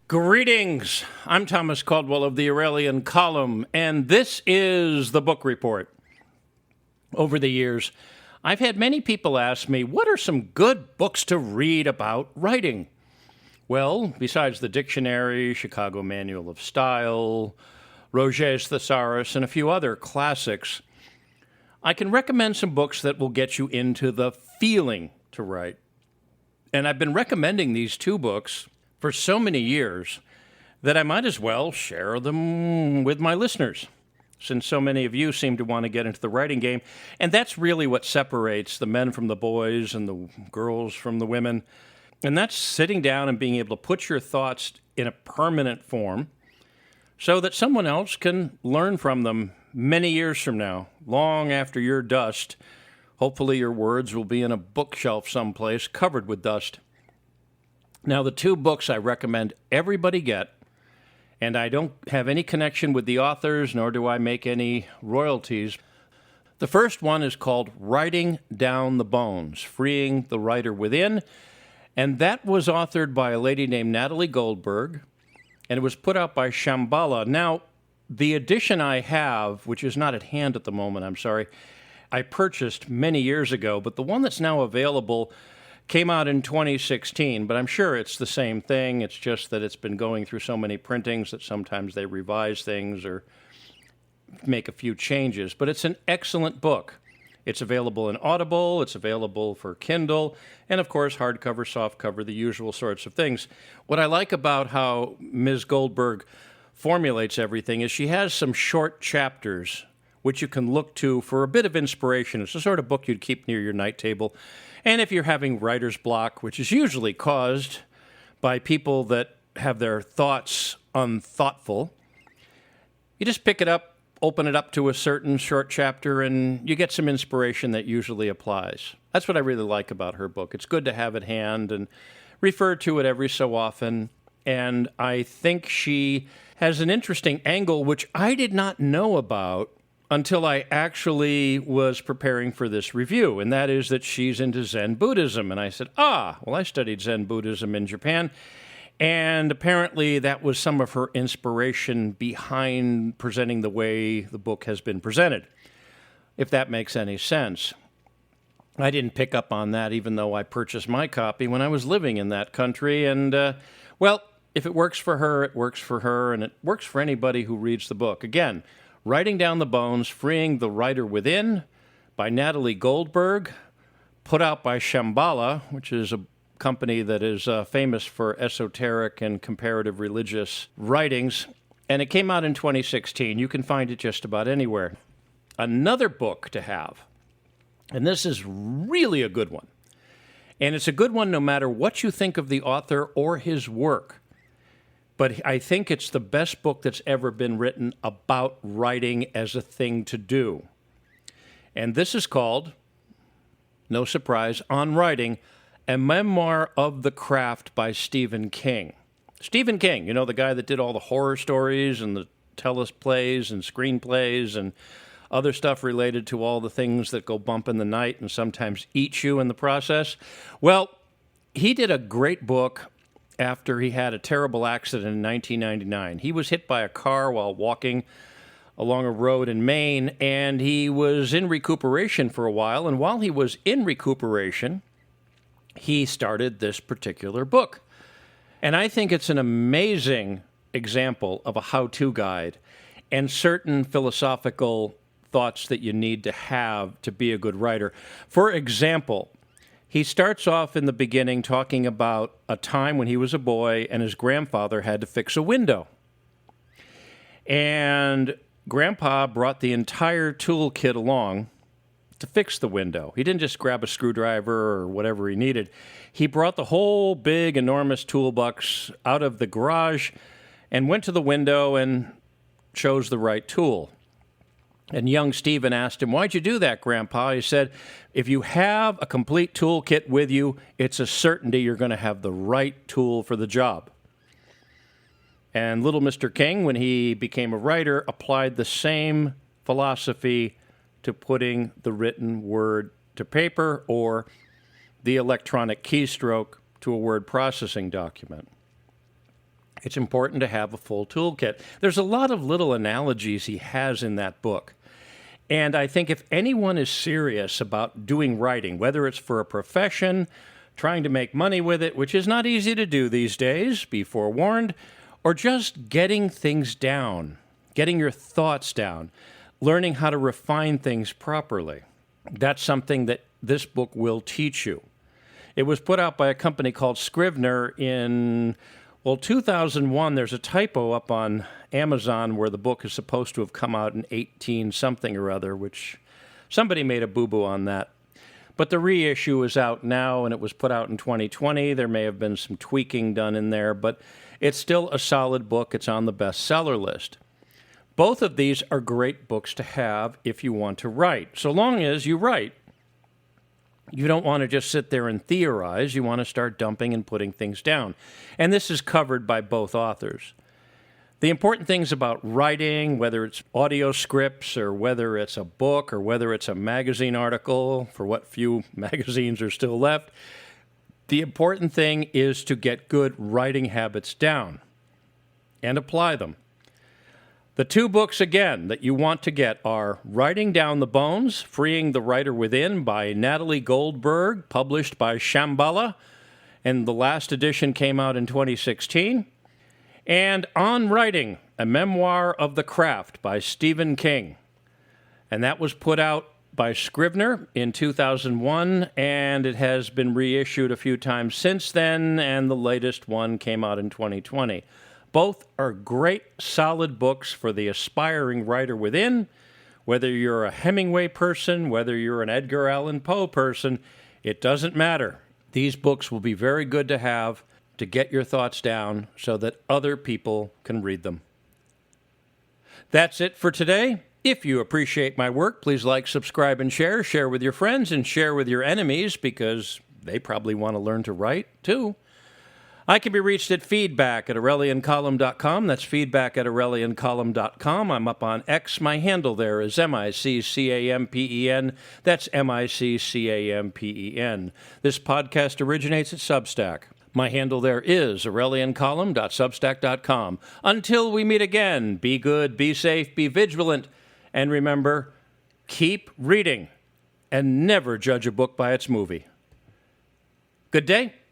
Greetings. I'm Thomas Caldwell of the Aurelian Column, and this is the Book Report. Over the years, I've had many people ask me, what are some good books to read about writing? Well, besides the dictionary, Chicago Manual of Style, Roget's Thesaurus, and a few other classics, I can recommend some books that will get you into the feeling to write. And I've been recommending these two books for so many years that I might as well share them with my listeners, since so many of you seem to want to get into the writing game. And that's really what separates the men from the boys and the girls from the women. And that's sitting down and being able to put your thoughts in a permanent form so that someone else can learn from them many years from now, long after you're dust. Hopefully your words will be in a bookshelf someplace covered with dust. Now, the two books I recommend everybody get, and I don't have any connection with the authors, nor do I make any royalties. The first one is called Writing Down the Bones, Freeing the Writer Within, and that was authored by a lady named Natalie Goldberg, and it was put out by Shambhala. Now, the edition I have, which is not at hand at the moment, I'm sorry, I purchased many years ago, but the one that's now available came out in 2016, but I'm sure it's the same thing. It's just that it's been going through so many printings that sometimes they revise things or make a few changes. But it's an excellent book. It's available in Audible, it's available for Kindle, and of course, hardcover, softcover, the usual sorts of things. What I like about how Ms. Goldberg formulates everything is she has some short chapters which you can look to for a bit of inspiration. It's the sort of book you'd keep near your night table. And if you're having writer's block, which is usually caused by people that have their thoughts unthoughtful, you just pick it up, open it up to a certain short chapter, and you get some inspiration that usually applies. That's what I really like about her book. It's good to have at hand and refer to it every so often. And I think she has an interesting angle, which I did not know about until I actually was preparing for this review, and that is that she's into Zen Buddhism. And I said, well, I studied Zen Buddhism in Japan, and apparently that was some of her inspiration behind presenting the way the book has been presented, if that makes any sense. I didn't pick up on that, even though I purchased my copy when I was living in that country, and, well, if it works for her, it works for her, and it works for anybody who reads the book. Again, Writing Down the Bones, Freeing the Writer Within by Natalie Goldberg, put out by Shambhala, which is a company that is famous for esoteric and comparative religious writings, and it came out in 2016. You can find it just about anywhere. Another book to have, and this is really a good one, and it's a good one no matter what you think of the author or his work. But I think it's the best book that's ever been written about writing as a thing to do. And this is called, no surprise, On Writing, A Memoir of the Craft by Stephen King. Stephen King, you know, the guy that did all the horror stories and the teleplays and screenplays and other stuff related to all the things that go bump in the night and sometimes eat you in the process. Well, he did a great book after he had a terrible accident in 1999. He was hit by a car while walking along a road in Maine, and he was in recuperation for a while. And while he was in recuperation, he started this particular book. And I think it's an amazing example of a how-to guide and certain philosophical thoughts that you need to have to be a good writer. For example, he starts off in the beginning talking about a time when he was a boy and his grandfather had to fix a window. And Grandpa brought the entire toolkit along to fix the window. He didn't just grab a screwdriver or whatever he needed. He brought the whole big, enormous toolbox out of the garage and went to the window and chose the right tool. And young Stephen asked him, "Why'd you do that, Grandpa?" He said, "If you have a complete toolkit with you, it's a certainty you're going to have the right tool for the job." And little Mr. King, when he became a writer, applied the same philosophy to putting the written word to paper or the electronic keystroke to a word processing document. It's important to have a full toolkit. There's a lot of little analogies he has in that book. And I think if anyone is serious about doing writing, whether it's for a profession, trying to make money with it, which is not easy to do these days, be forewarned, or just getting things down, getting your thoughts down, learning how to refine things properly, that's something that this book will teach you. It was put out by a company called Scrivener in 2001. There's a typo up on Amazon where the book is supposed to have come out in 18 something or other, which somebody made a boo-boo on that. But the reissue is out now, and it was put out in 2020. There may have been some tweaking done in there, but it's still a solid book. It's on the bestseller list. Both of these are great books to have if you want to write, so long as you write. You don't want to just sit there and theorize. You want to start dumping and putting things down. And this is covered by both authors. The important things about writing, whether it's audio scripts or whether it's a book or whether it's a magazine article, for what few magazines are still left, the important thing is to get good writing habits down and apply them. The two books, again, that you want to get are Writing Down the Bones, Freeing the Writer Within by Natalie Goldberg, published by Shambhala, and the last edition came out in 2016, and On Writing, A Memoir of the Craft by Stephen King. And that was put out by Scrivener in 2001, and it has been reissued a few times since then, and the latest one came out in 2020. Both are great, solid books for the aspiring writer within. Whether you're a Hemingway person, whether you're an Edgar Allan Poe person, it doesn't matter. These books will be very good to have to get your thoughts down so that other people can read them. That's it for today. If you appreciate my work, please like, subscribe, and share. Share with your friends and share with your enemies because they probably want to learn to write too. I can be reached at feedback@aureliancolumn.com. That's feedback@aureliancolumn.com. I'm up on X. My handle there is MICCAMPEN. That's MICCAMPEN. This podcast originates at Substack. My handle there is aureliancolumn.substack.com. Until we meet again, be good, be safe, be vigilant, and remember, keep reading and never judge a book by its movie. Good day.